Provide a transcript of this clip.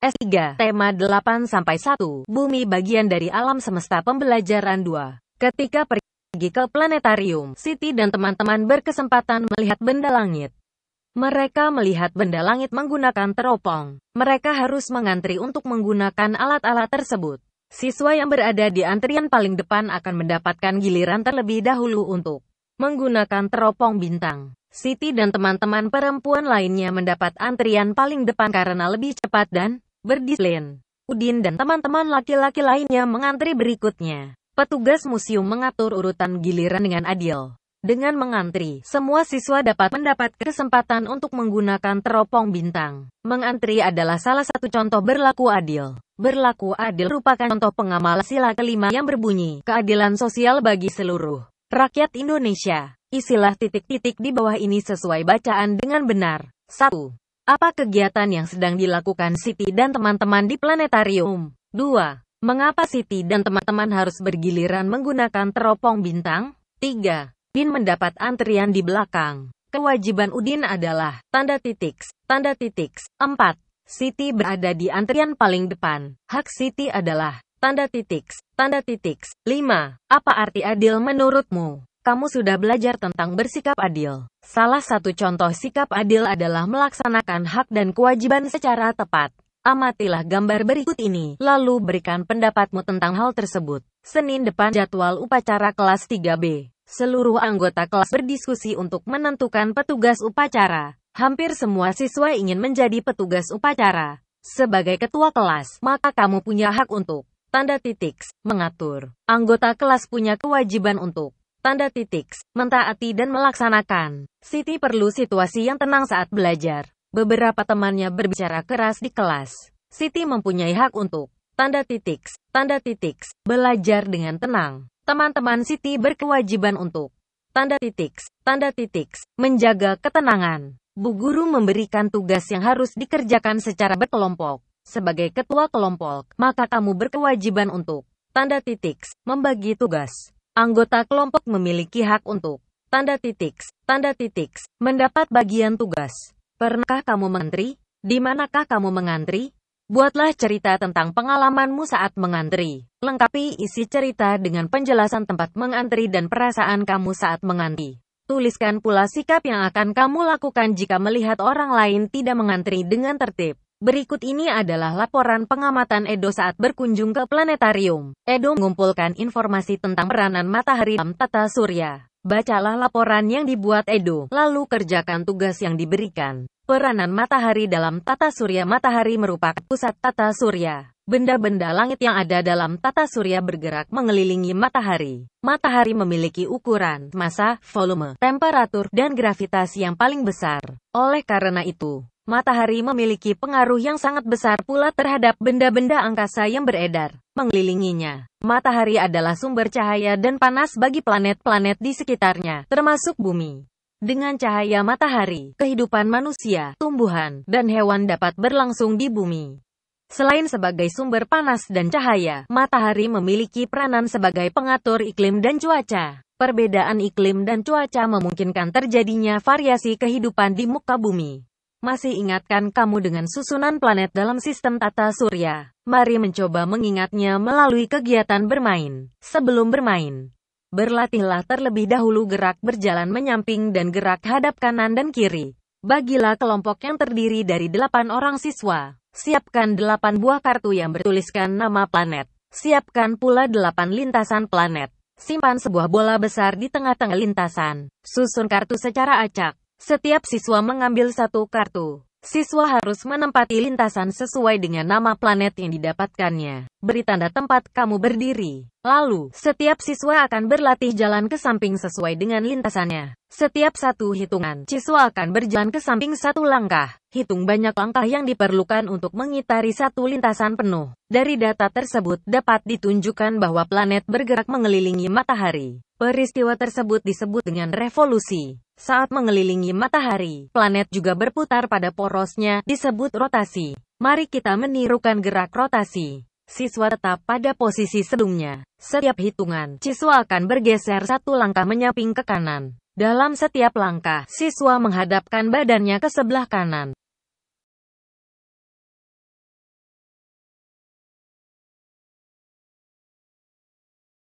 S3, tema 8-1, Bumi bagian dari alam semesta pembelajaran 2. Ketika pergi ke planetarium, Siti dan teman-teman berkesempatan melihat benda langit. Mereka melihat benda langit menggunakan teropong. Mereka harus mengantri untuk menggunakan alat-alat tersebut. Siswa yang berada di antrian paling depan akan mendapatkan giliran terlebih dahulu untuk menggunakan teropong bintang. Siti dan teman-teman perempuan lainnya mendapat antrian paling depan karena lebih cepat dan berdisiplin. Udin dan teman-teman laki-laki lainnya mengantri berikutnya. Petugas museum mengatur urutan giliran dengan adil. Dengan mengantri, semua siswa dapat mendapat kesempatan untuk menggunakan teropong bintang. Mengantri adalah salah satu contoh berlaku adil. Berlaku adil merupakan contoh pengamal sila kelima yang berbunyi, keadilan sosial bagi seluruh rakyat Indonesia. Isilah titik-titik di bawah ini sesuai bacaan dengan benar. 1. Apa kegiatan yang sedang dilakukan Siti dan teman-teman di planetarium? 2. Mengapa Siti dan teman-teman harus bergiliran menggunakan teropong bintang? 3. Udin mendapat antrian di belakang. Kewajiban Udin adalah, tanda titik. 4. Siti berada di antrian paling depan. Hak Siti adalah, tanda titik. 5. Apa arti adil menurutmu? Kamu sudah belajar tentang bersikap adil. Salah satu contoh sikap adil adalah melaksanakan hak dan kewajiban secara tepat. Amatilah gambar berikut ini, lalu berikan pendapatmu tentang hal tersebut. Senin depan jadwal upacara kelas 3B. Seluruh anggota kelas berdiskusi untuk menentukan petugas upacara. Hampir semua siswa ingin menjadi petugas upacara. Sebagai ketua kelas, maka kamu punya hak untuk, tanda titik, mengatur. Anggota kelas punya kewajiban untuk, tanda titik, mentaati dan melaksanakan. Siti perlu situasi yang tenang saat belajar. Beberapa temannya berbicara keras di kelas. Siti mempunyai hak untuk, tanda titik, belajar dengan tenang. Teman-teman Siti berkewajiban untuk, tanda titik, menjaga ketenangan. Bu Guru memberikan tugas yang harus dikerjakan secara berkelompok. Sebagai ketua kelompok, maka kamu berkewajiban untuk, tanda titik, membagi tugas. Anggota kelompok memiliki hak untuk, tanda titik, mendapat bagian tugas. Pernahkah kamu mengantri? Di manakah kamu mengantri? Buatlah cerita tentang pengalamanmu saat mengantri. Lengkapi isi cerita dengan penjelasan tempat mengantri dan perasaan kamu saat mengantri. Tuliskan pula sikap yang akan kamu lakukan jika melihat orang lain tidak mengantri dengan tertib. Berikut ini adalah laporan pengamatan Edo saat berkunjung ke planetarium. Edo mengumpulkan informasi tentang peranan matahari dalam tata surya. Bacalah laporan yang dibuat Edo, lalu kerjakan tugas yang diberikan. Peranan matahari dalam tata surya. Matahari merupakan pusat tata surya. Benda-benda langit yang ada dalam tata surya bergerak mengelilingi matahari. Matahari memiliki ukuran, massa, volume, temperatur, dan gravitasi yang paling besar. Oleh karena itu, matahari memiliki pengaruh yang sangat besar pula terhadap benda-benda angkasa yang beredar mengelilinginya. Matahari adalah sumber cahaya dan panas bagi planet-planet di sekitarnya, termasuk bumi. Dengan cahaya matahari, kehidupan manusia, tumbuhan, dan hewan dapat berlangsung di bumi. Selain sebagai sumber panas dan cahaya, matahari memiliki peranan sebagai pengatur iklim dan cuaca. Perbedaan iklim dan cuaca memungkinkan terjadinya variasi kehidupan di muka bumi. Masih ingatkah kamu dengan susunan planet dalam sistem tata surya? Mari mencoba mengingatnya melalui kegiatan bermain. Sebelum bermain, berlatihlah terlebih dahulu gerak berjalan menyamping dan gerak hadap kanan dan kiri. Bagilah kelompok yang terdiri dari 8 orang siswa. Siapkan 8 buah kartu yang bertuliskan nama planet. Siapkan pula 8 lintasan planet. Simpan sebuah bola besar di tengah-tengah lintasan. Susun kartu secara acak. Setiap siswa mengambil satu kartu. Siswa harus menempati lintasan sesuai dengan nama planet yang didapatkannya. Beri tanda tempat kamu berdiri. Lalu, setiap siswa akan berlatih jalan ke samping sesuai dengan lintasannya. Setiap satu hitungan, siswa akan berjalan ke samping satu langkah. Hitung banyak langkah yang diperlukan untuk mengitari satu lintasan penuh. Dari data tersebut dapat ditunjukkan bahwa planet bergerak mengelilingi matahari. Peristiwa tersebut disebut dengan revolusi. Saat mengelilingi matahari, planet juga berputar pada porosnya, disebut rotasi. Mari kita menirukan gerak rotasi. Siswa tetap pada posisi sebelumnya. Setiap hitungan, siswa akan bergeser satu langkah menyamping ke kanan. Dalam setiap langkah, siswa menghadapkan badannya ke sebelah kanan.